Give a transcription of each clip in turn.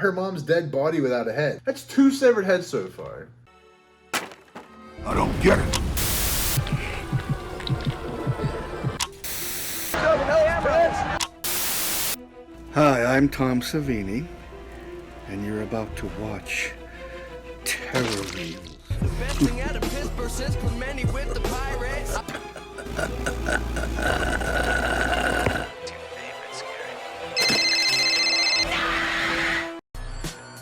her mom's dead body without a head. That's 2 severed heads so far. I don't get it. Hi, I'm Tom Savini, and you're about to watch TerrorReels. The best thing out of Pittsburgh since Clemente with the Pirates.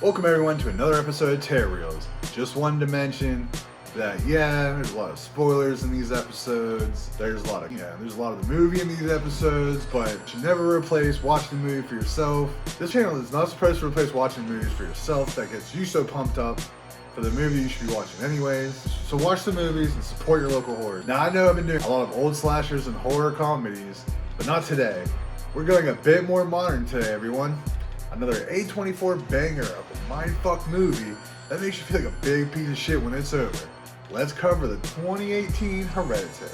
Welcome everyone to another episode of TerrorReels. Just wanted to mention that there's a lot of spoilers in these episodes. There's a lot of the movie in these episodes, but you should never replace watching the movie for yourself. This channel is not supposed to replace watching movies for yourself. That gets you so pumped up for the movie you should be watching anyways. So watch the movies and support your local horror. Now I know I've been doing a lot of old slashers and horror comedies, but not today. We're going a bit more modern today, everyone. Another A24 banger of a mindfuck movie that makes you feel like a big piece of shit when it's over. Let's cover the 2018 Hereditary.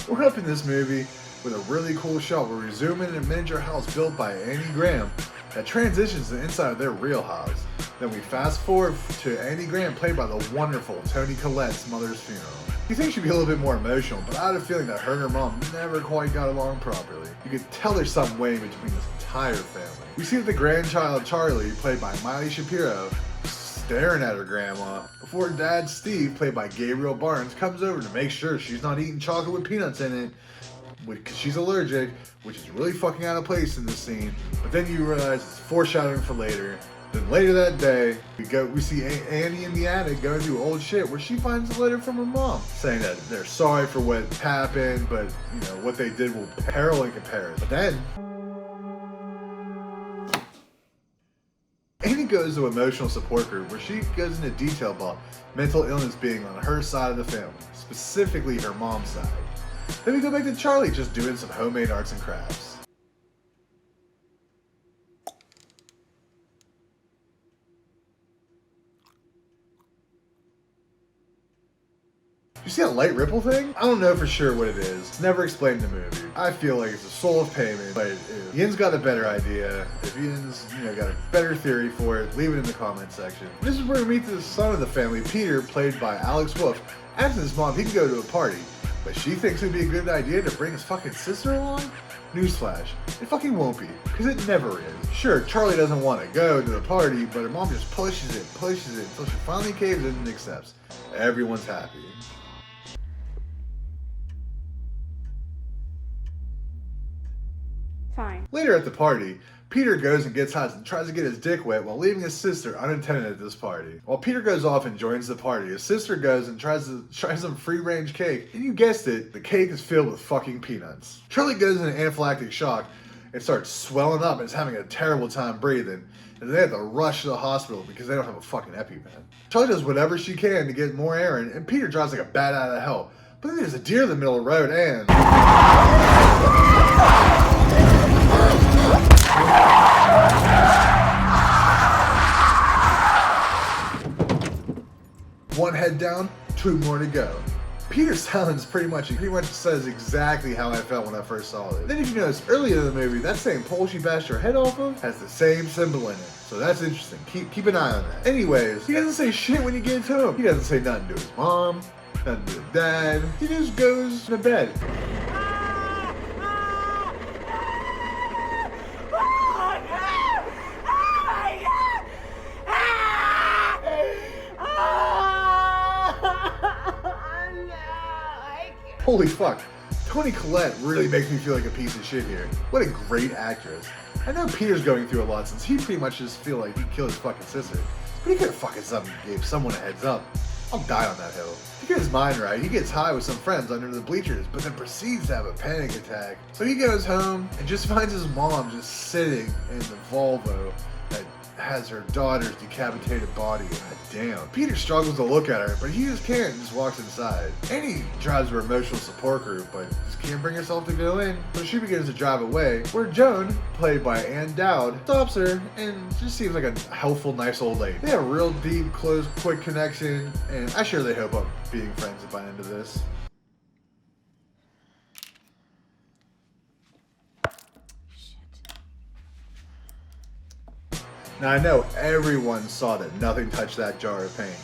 We're up in this movie with a really cool shot where we zoom in a miniature house built by Annie Graham that transitions to the inside of their real house. Then we fast forward to Annie Graham, played by the wonderful Toni Collette's mother's funeral. You think she'd be a little bit more emotional, but I had a feeling that her and her mom never quite got along properly. You could tell there's something weighing between this entire family. We see that the grandchild Charlie, played by Miley Shapiro, staring at her grandma before dad Steve, played by Gabriel Barnes, comes over to make sure she's not eating chocolate with peanuts in it, because she's allergic, which is really fucking out of place in this scene. But then you realize it's foreshadowing for later. Then later that day, we see Annie in the attic going through old shit where she finds a letter from her mom saying that they're sorry for what happened, but what they did will pale in comparison. But then Annie goes to an emotional support group where she goes into detail about mental illness being on her side of the family, specifically her mom's side. Then we go back to Charlie just doing some homemade arts and crafts. You see that light ripple thing? I don't know for sure what it is. It's never explained in the movie. I feel like it's a soul of payment, but if Ian's got a better idea, if Ian's got a better theory for it, leave it in the comment section. This is where we meet the son of the family, Peter, played by Alex Wolff. Asks his mom he can go to a party, but she thinks it'd be a good idea to bring his fucking sister along? Newsflash, it fucking won't be, because it never is. Sure, Charlie doesn't want to go to the party, but her mom just pushes it until she finally caves in and accepts. Everyone's happy. Fine. Later at the party, Peter goes and gets hot and tries to get his dick wet while leaving his sister unattended at this party. While Peter goes off and joins the party, his sister goes and tries some free-range cake, and you guessed it, the cake is filled with fucking peanuts. Charlie goes into anaphylactic shock and starts swelling up and is having a terrible time breathing, and they have to rush to the hospital because they don't have a fucking EpiPen. Charlie does whatever she can to get more air in, and Peter drives like a bat out of hell. But then there's a deer in the middle of the road and one head down, 2 more to go. Peter's silence pretty much says exactly how I felt when I first saw it. Then if you notice, earlier in the movie, that same pole she bashed her head off of has the same symbol in it. So that's interesting. Keep an eye on that. Anyways, he doesn't say shit when he gets home. He doesn't say nothing to his mom, nothing to his dad. He just goes to bed. Holy fuck, Toni Collette really makes me feel like a piece of shit here. What a great actress. I know Peter's going through a lot since he pretty much just feel like he killed his fucking sister. But he could have fucking gave someone a heads up. I'll die on that hill. To get his mind right, he gets high with some friends under the bleachers, but then proceeds to have a panic attack. So he goes home and just finds his mom just sitting in the Volvo that has her daughter's decapitated body. God damn. Peter struggles to look at her, but he just can't and just walks inside. Annie drives her emotional support group, but just can't bring herself to go in. So she begins to drive away, where Joan, played by Ann Dowd, stops her and just seems like a helpful, nice old lady. They have a real deep, close, quick connection, and I surely hope I'm being friends by the end of this. Now I know everyone saw that nothing touched that jar of paint,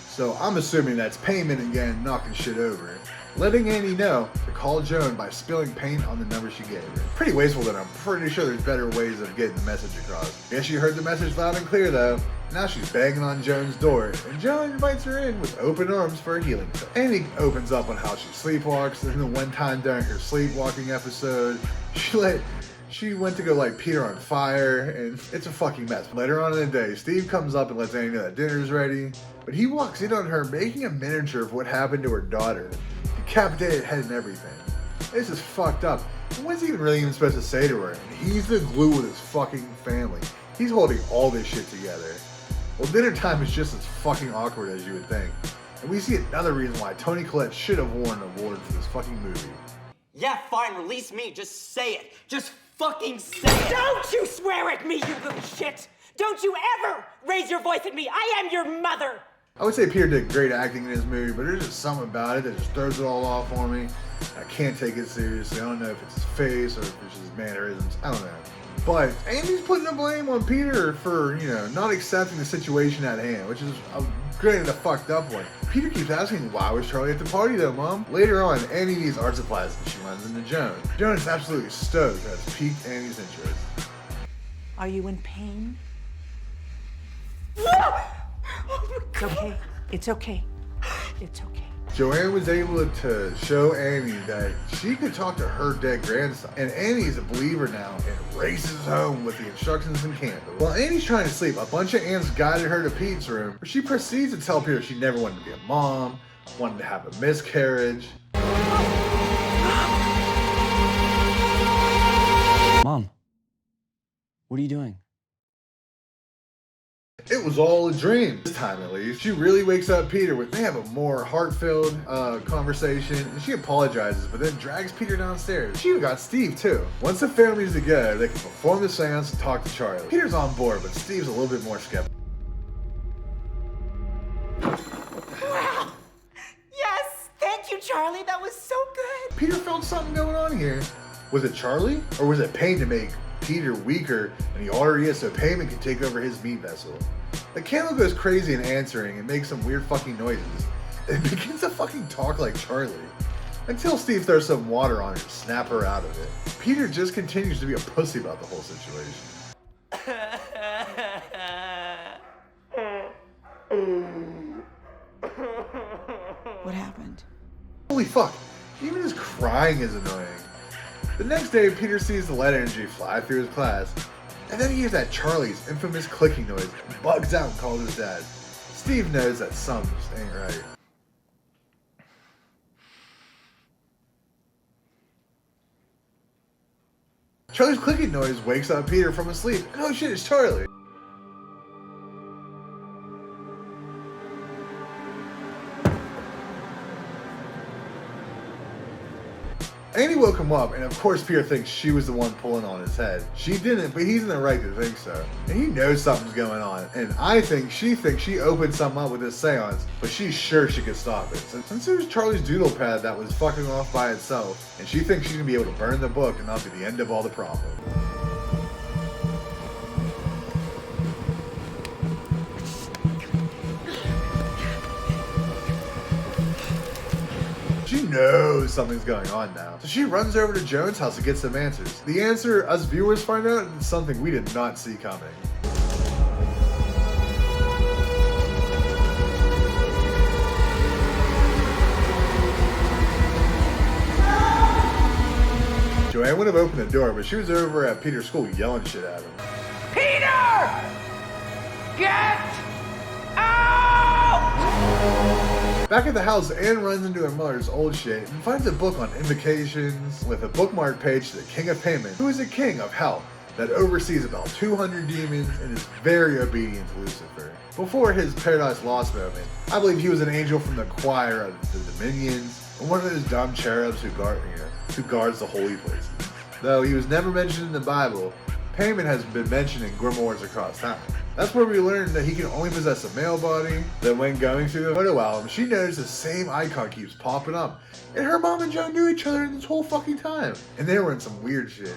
so I'm assuming that's payment again knocking shit over. Letting Annie know to call Joan by spilling paint on the number she gave her. Pretty wasteful, that I'm pretty sure there's better ways of getting the message across. Guess she heard the message loud and clear though. Now she's banging on Joan's door, and Joan invites her in with open arms for a healing session. Annie opens up on how she sleepwalks, and the one time during her sleepwalking episode, she went to go light Peter on fire, and it's a fucking mess. Later on in the day, Steve comes up and lets Annie know that dinner's ready, but he walks in on her making a miniature of what happened to her daughter. Decapitated head and everything. This is fucked up. And what's he really even supposed to say to her? And he's the glue with his fucking family. He's holding all this shit together. Well, dinner time is just as fucking awkward as you would think. And we see another reason why Toni Collette should have won an award for this fucking movie. Yeah, fine, release me. Just say it. Just fucking say it. Don't you swear at me, you little shit! Don't you ever raise your voice at me! I am your mother! I would say Peter did great acting in this movie, but there's just something about it that just throws it all off for me. I can't take it seriously. I don't know if it's his face or if it's just his mannerisms. I don't know. But Andy's putting the blame on Peter for, not accepting the situation at hand, which is granted a fucked up one. Peter keeps asking, why was Charlie at the party though, Mom? Later on, Annie needs art supplies and she runs into Joan. Joan is absolutely stoked that it's piqued Annie's interest. Are you in pain? It's okay. It's okay. It's okay. Joanne was able to show Annie that she could talk to her dead grandson, and Annie's a believer now and races home with the instructions and candles. While Annie's trying to sleep, a bunch of ants guided her to Pete's room, where she proceeds to tell Peter she never wanted to be a mom, wanted to have a miscarriage. Mom, what are you doing? It was all a dream, this time at least. She really wakes up Peter with, they have a more heart-filled conversation, and she apologizes, but then drags Peter downstairs. She even got Steve too. Once the family's together, they can perform the seance and talk to Charlie. Peter's on board, but Steve's a little bit more skeptical. Wow! Yes! Thank you, Charlie. That was so good. Peter felt something going on here. Was it Charlie? Or was it pain to make Peter weaker and he already is, so payment can take over his meat vessel? The candle goes crazy in answering and makes some weird fucking noises. It begins to fucking talk like Charlie. Until Steve throws some water on her to snap her out of it. Peter just continues to be a pussy about the whole situation. What happened? Holy fuck, even his crying is annoying. The next day, Peter sees the lead energy fly through his class, and then he hears that Charlie's infamous clicking noise and bugs out and calls his dad. Steve knows that something just ain't right. Charlie's clicking noise wakes up Peter from his sleep, and oh shit, it's Charlie. Annie woke him up, and of course Peter thinks she was the one pulling on his head. She didn't, but he's in the right to think so. And he knows something's going on, and I think she thinks she opened something up with this seance, but she's sure she could stop it. Since it was Charlie's doodle pad that was fucking off by itself, and she thinks she's gonna be able to burn the book and that'll be the end of all the problems. She knows something's going on now, so she runs over to Joan's house to get some answers. The answer, us viewers find out, is something we did not see coming. Joanne would have opened the door, but she was over at Peter's school yelling shit at him. Peter! Get out! Back at the house, Anne runs into her mother's old shit and finds a book on invocations with a bookmark page to the King of Payment, who is the king of hell, that oversees about 200 demons and is very obedient to Lucifer. Before his Paradise Lost moment, I believe he was an angel from the choir of the Dominions, and one of those dumb cherubs who guards the holy places. Though he was never mentioned in the Bible, Paimon has been mentioned in grimoires across time. That's where we learned that he can only possess a male body. Then when going through the photo album, she noticed the same icon keeps popping up. And her mom and Joe knew each other this whole fucking time. And they were in some weird shit.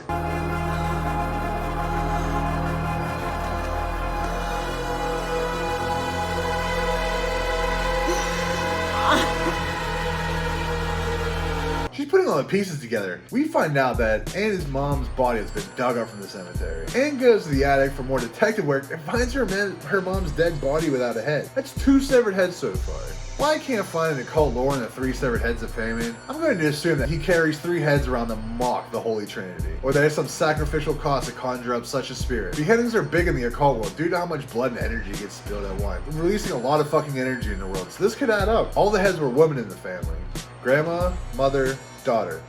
She's putting all the pieces together. We find out that Anne's mom's body has been dug up from the cemetery. Anne goes to the attic for more detective work and finds her mom's dead body without a head. That's 2 severed heads so far. While I can't find an occult lore in the 3 severed heads of Paimon, I'm going to assume that he carries 3 heads around to mock the Holy Trinity, or there is some sacrificial cost to conjure up such a spirit. Beheadings are big in the occult world due to how much blood and energy gets spilled at once, releasing a lot of fucking energy in the world, so this could add up. All the heads were women in the family. Grandma, mother, daughter.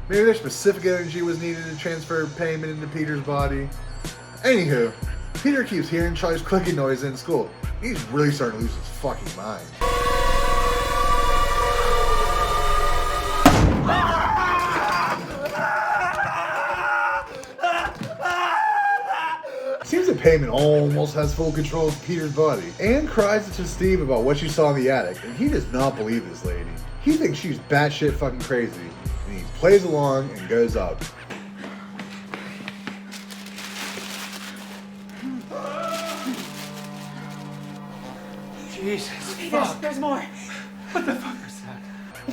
Maybe their specific energy was needed to transfer Paimon into Peter's body. Anywho, Peter keeps hearing Charlie's clicking noise in school. He's really starting to lose his fucking mind. Seems that Paimon almost has full control of Peter's body. Anne cries to Steve about what she saw in the attic, and he does not believe this lady. He thinks she's batshit fucking crazy, and he plays along and goes up. Jesus, There's more. what the fuck was that?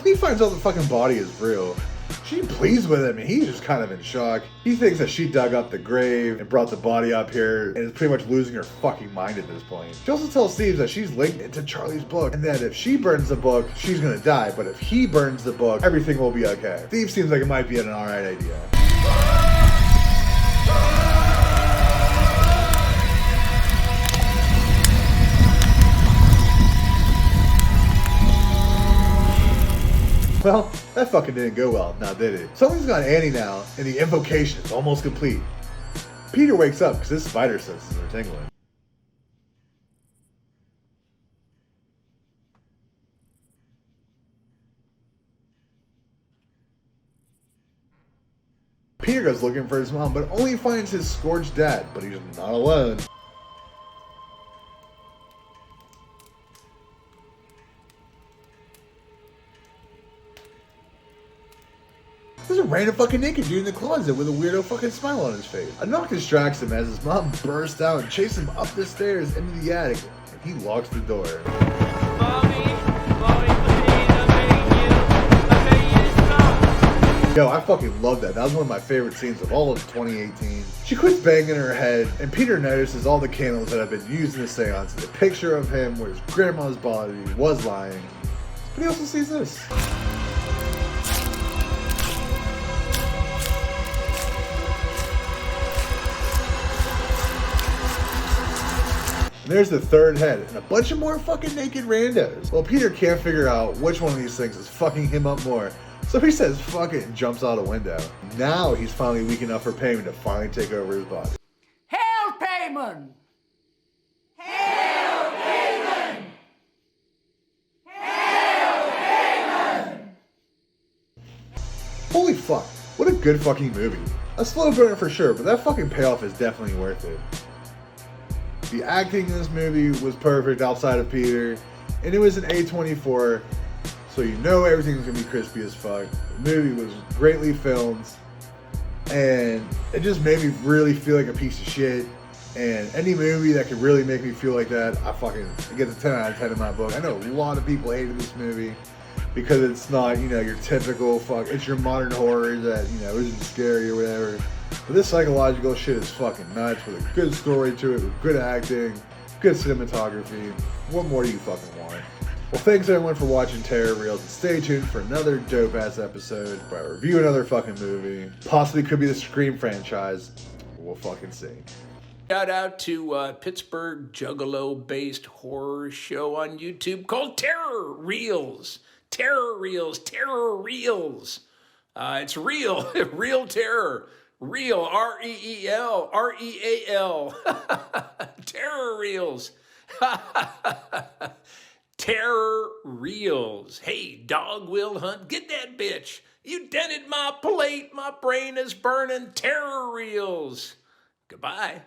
He finds out the fucking body is real. She pleads with him and he's just kind of in shock. He thinks that she dug up the grave and brought the body up here and is pretty much losing her fucking mind at this point. She also tells Steve that she's linked into Charlie's book and that if she burns the book, she's gonna die, but if he burns the book, everything will be okay. Steve seems like it might be an alright idea. Well, that fucking didn't go well, now did it? Something's got Annie now, and the invocation is almost complete. Peter wakes up because his spider senses are tingling. Peter goes looking for his mom, but only finds his scorched dad, but he's not alone. There's a random fucking naked dude in the closet with a weirdo fucking smile on his face. A knock distracts him as his mom bursts out and chases him up the stairs into the attic, and he locks the door. Mommy, please, I beg you, stop. Yo, I fucking love that. That was one of my favorite scenes of all of 2018. She quits banging her head, and Peter notices all the candles that have been used in the seance, and the picture of him where his grandma's body was lying. But he also sees this. And there's the 3rd head, and a bunch of more fucking naked randos. Well, Peter can't figure out which one of these things is fucking him up more, so he says fuck it and jumps out a window. Now he's finally weak enough for Paimon to finally take over his body. Hail, Paimon! Hail, Paimon! Hail, Paimon! Holy fuck, what a good fucking movie. A slow burner for sure, but that fucking payoff is definitely worth it. The acting in this movie was perfect outside of Peter, and it was an A24, so you know everything's gonna be crispy as fuck. The movie was greatly filmed, and it just made me really feel like a piece of shit. And any movie that could really make me feel like that, it gets a 10 out of 10 in my book. I know a lot of people hated this movie because it's not, your typical it's your modern horror that, isn't scary or whatever. But this psychological shit is fucking nuts with a good story to it, with good acting, good cinematography. What more do you fucking want? Well, thanks everyone for watching TerrorReels, and stay tuned for another dope-ass episode where I review another fucking movie. Possibly could be the Scream franchise. We'll fucking see. Shout out to Pittsburgh Juggalo-based horror show on YouTube called TerrorReels. TerrorReels. It's real, real terror. Reel, R-E-E-L, R-E-A-L. TerrorReels. TerrorReels. Hey, dog will hunt. Get that bitch. You dented my plate. My brain is burning. TerrorReels. Goodbye.